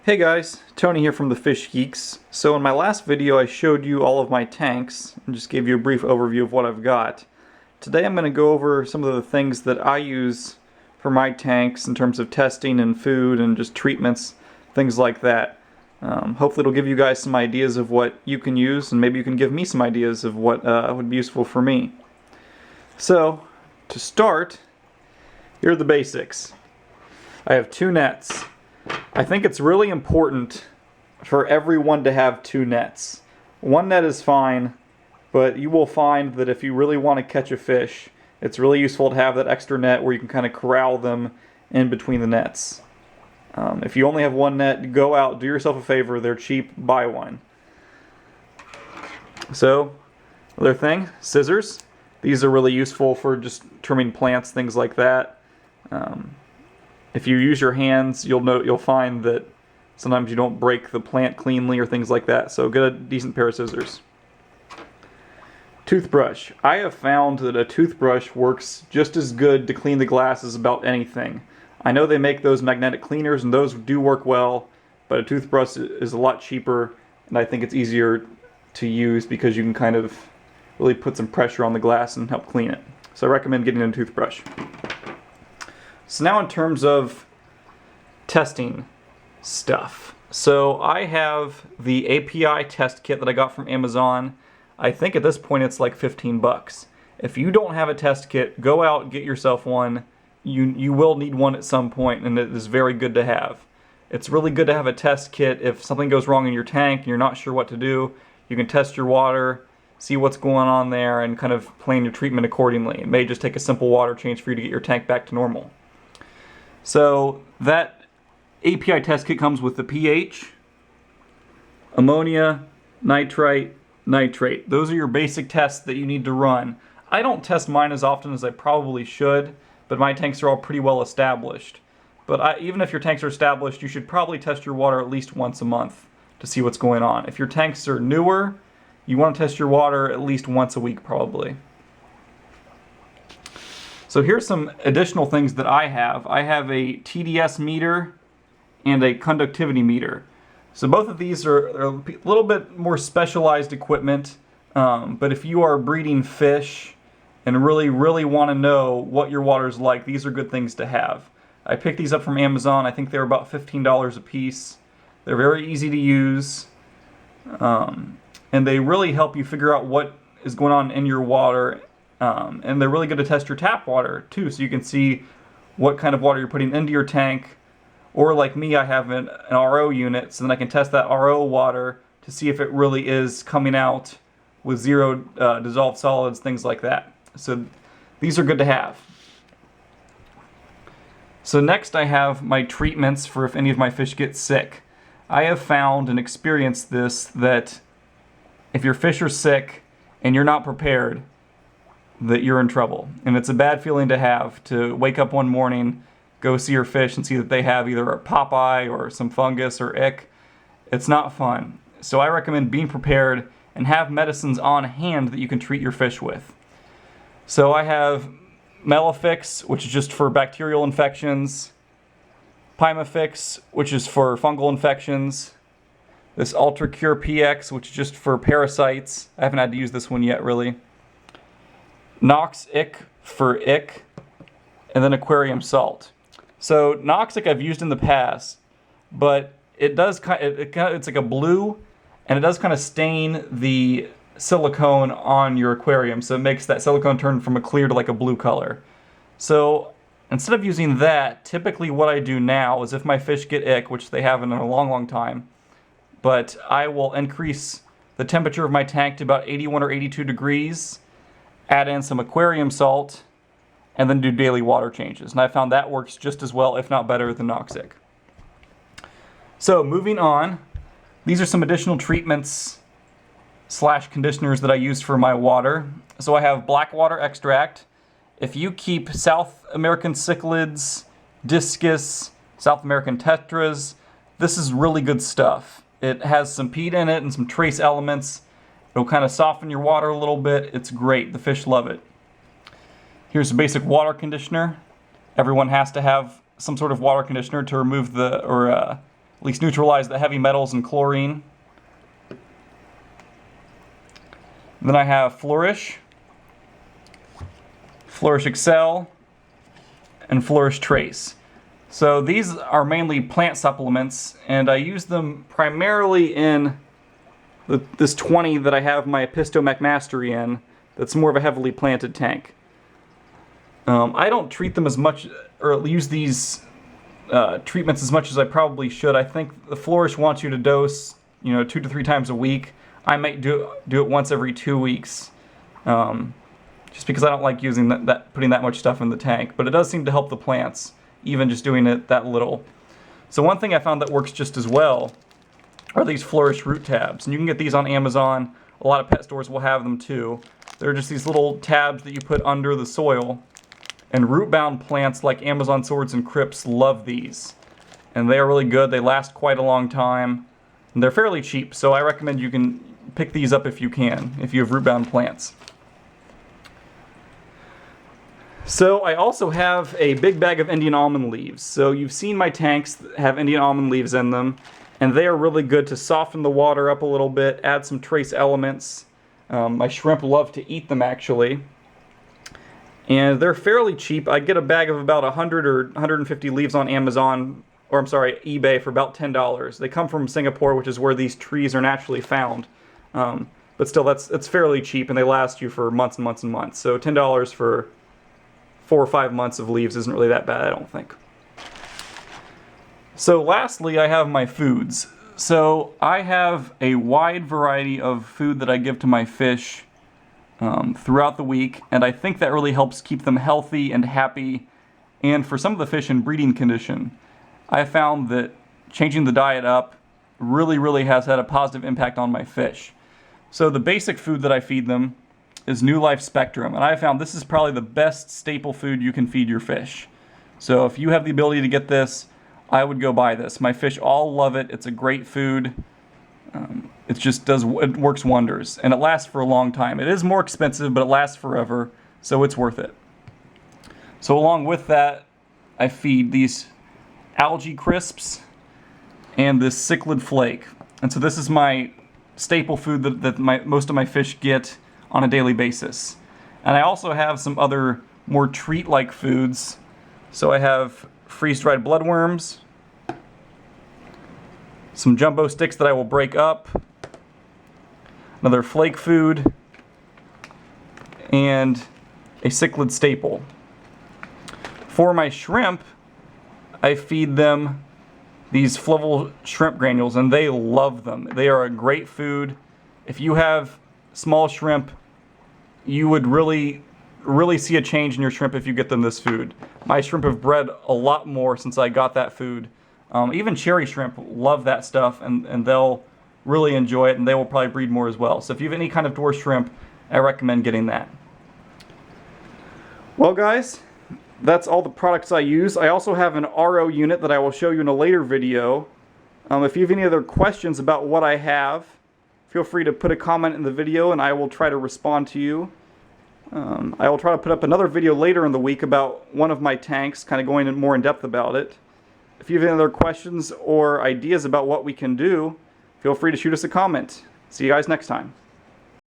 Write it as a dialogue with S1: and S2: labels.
S1: Hey guys, Tony here from TheFishGeeks. So in my last video I showed you all of my tanks and just gave you a brief overview of what I've got. Today I'm going to go over some of the things that I use for my tanks in terms of testing and food and just treatments, things like that. Hopefully it'll give you guys some ideas of what you can use, and maybe you can give me some ideas of what would be useful for me. So to start, here are the basics. I have 2 nets. I think it's really important for everyone to have 2 nets. 1 net is fine, but you will find that if you really want to catch a fish, it's really useful to have that extra net where you can kind of corral them in between the nets. If you only have 1 net, go out, do yourself a favor, they're cheap, buy one. So, other thing, scissors. These are really useful for just trimming plants, things like that. If you use your hands, you'll find that sometimes you don't break the plant cleanly or things like that, so get a decent pair of scissors. Toothbrush. I have found that a toothbrush works just as good to clean the glass as about anything. I know they make those magnetic cleaners and those do work well, but a toothbrush is a lot cheaper, and I think it's easier to use because you can kind of really put some pressure on the glass and help clean it. So I recommend getting a toothbrush. So now in terms of testing stuff. So I have the API test kit that I got from Amazon. I think at this point it's like 15 bucks. If you don't have a test kit, go out and get yourself one. You will need one at some point, and it is very good to have. It's really good to have a test kit. If something goes wrong in your tank and you're not sure what to do, you can test your water, see what's going on there, and kind of plan your treatment accordingly. It may just take a simple water change for you to get your tank back to normal. So that API test kit comes with the pH, ammonia, nitrite, nitrate. Those are your basic tests that you need to run. I don't test mine as often as I probably should, but my tanks are all pretty well established. But even if your tanks are established, you should probably test your water at least once a month to see what's going on. If your tanks are newer, you want to test your water at least once a week probably. So here's some additional things that I have. I have a TDS meter and a conductivity meter. So both of these are a little bit more specialized equipment, but if you are breeding fish and really want to know what your water's like, these are good things to have. I picked these up from Amazon. I think they're about $15 a piece. They're very easy to use, and they really help you figure out what is going on in your water. And they're really good to test your tap water too, so you can see what kind of water you're putting into your tank. Or like me, I have an RO unit, so then I can test that RO water to see if it really is coming out with 0 dissolved solids, things like that. So these are good to have. So next I have my treatments for if any of my fish get sick. I have found and experienced this, that if your fish are sick and you're not prepared, that you're in trouble. And it's a bad feeling to have, to wake up one morning, go see your fish and see that they have either a popeye or some fungus or ick. It's not fun. So I recommend being prepared and have medicines on hand that you can treat your fish with. So I have Melafix, which is just for bacterial infections, Pymafix, which is for fungal infections, this UltraCure PX, which is just for parasites. I haven't had to use this one yet really. Nox Ick for ick, and then aquarium salt. So Nox Ick I've used in the past, but it does it's like a blue, and it does kind of stain the silicone on your aquarium, so it makes that silicone turn from a clear to like a blue color. So instead of using that, typically what I do now is if my fish get ick, which they haven't in a long time, but I will increase the temperature of my tank to about 81 or 82 degrees, add in some aquarium salt, and then do daily water changes. And I found that works just as well, if not better, than Nox Ick. So moving on, these are some additional treatments / conditioners that I use for my water. So I have black water extract. If you keep South American cichlids, discus, South American tetras, this is really good stuff. It has some peat in it and some trace elements. It'll kind of soften your water a little bit. It's great. The fish love it. Here's a basic water conditioner. Everyone has to have some sort of water conditioner to remove the, or at least neutralize the heavy metals and chlorine. Then I have Flourish, Flourish Excel, and Flourish Trace. So these are mainly plant supplements, and I use them primarily in this 20 that I have my Episto McMastery in. That's more of a heavily planted tank. I don't treat them as much, or use these treatments as much as I probably should. I think the Flourish wants you to dose, 2 to 3 times a week. I might do it once every 2 weeks, just because I don't like using putting that much stuff in the tank. But it does seem to help the plants, even just doing it that little. So one thing I found that works just as well are these Flourish root tabs, and you can get these on Amazon. A lot of pet stores will have them too. They're just these little tabs that you put under the soil, and root-bound plants like Amazon swords and crypts love these, and they are really good. They last quite a long time, and they're fairly cheap, so I recommend you can pick these up if you can, if you have root-bound plants. So I also have a big bag of Indian almond leaves. So you've seen my tanks that have Indian almond leaves in them, and they are really good to soften the water up a little bit, add some trace elements. My shrimp love to eat them, actually. And they're fairly cheap. I get a bag of about 100 or 150 leaves on Amazon, or I'm sorry, eBay, for about $10. They come from Singapore, which is where these trees are naturally found. But still, it's fairly cheap, and they last you for months and months and months. So $10 for 4 or 5 months of leaves isn't really that bad, I don't think. So lastly, I have my foods. So I have a wide variety of food that I give to my fish throughout the week, and I think that really helps keep them healthy and happy. And for some of the fish in breeding condition, I have found that changing the diet up really has had a positive impact on my fish. So the basic food that I feed them is New Life Spectrum, and I found this is probably the best staple food you can feed your fish. So if you have the ability to get this, I would go buy this. My fish all love it. It's a great food. It works wonders, and it lasts for a long time. It is more expensive, but it lasts forever, so it's worth it. So along with that, I feed these algae crisps and this cichlid flake. And so this is my staple food that most of my fish get on a daily basis. And I also have some other more treat-like foods. So I have freeze-dried bloodworms, some jumbo sticks that I will break up, another flake food, and a cichlid staple. For my shrimp, I feed them these Flavel shrimp granules, and they love them. They are a great food. If you have small shrimp, you would really see a change in your shrimp if you get them this food. My shrimp have bred a lot more since I got that food. Even cherry shrimp love that stuff, and they'll really enjoy it, and they will probably breed more as well. So if you have any kind of dwarf shrimp, I recommend getting that. Well, guys, that's all the products I use. I also have an RO unit that I will show you in a later video. If you have any other questions about what I have, feel free to put a comment in the video and I will try to respond to you. I will try to put up another video later in the week about one of my tanks, kind of going in more in depth about it. If you have any other questions or ideas about what we can do, feel free to shoot us a comment. See you guys next time.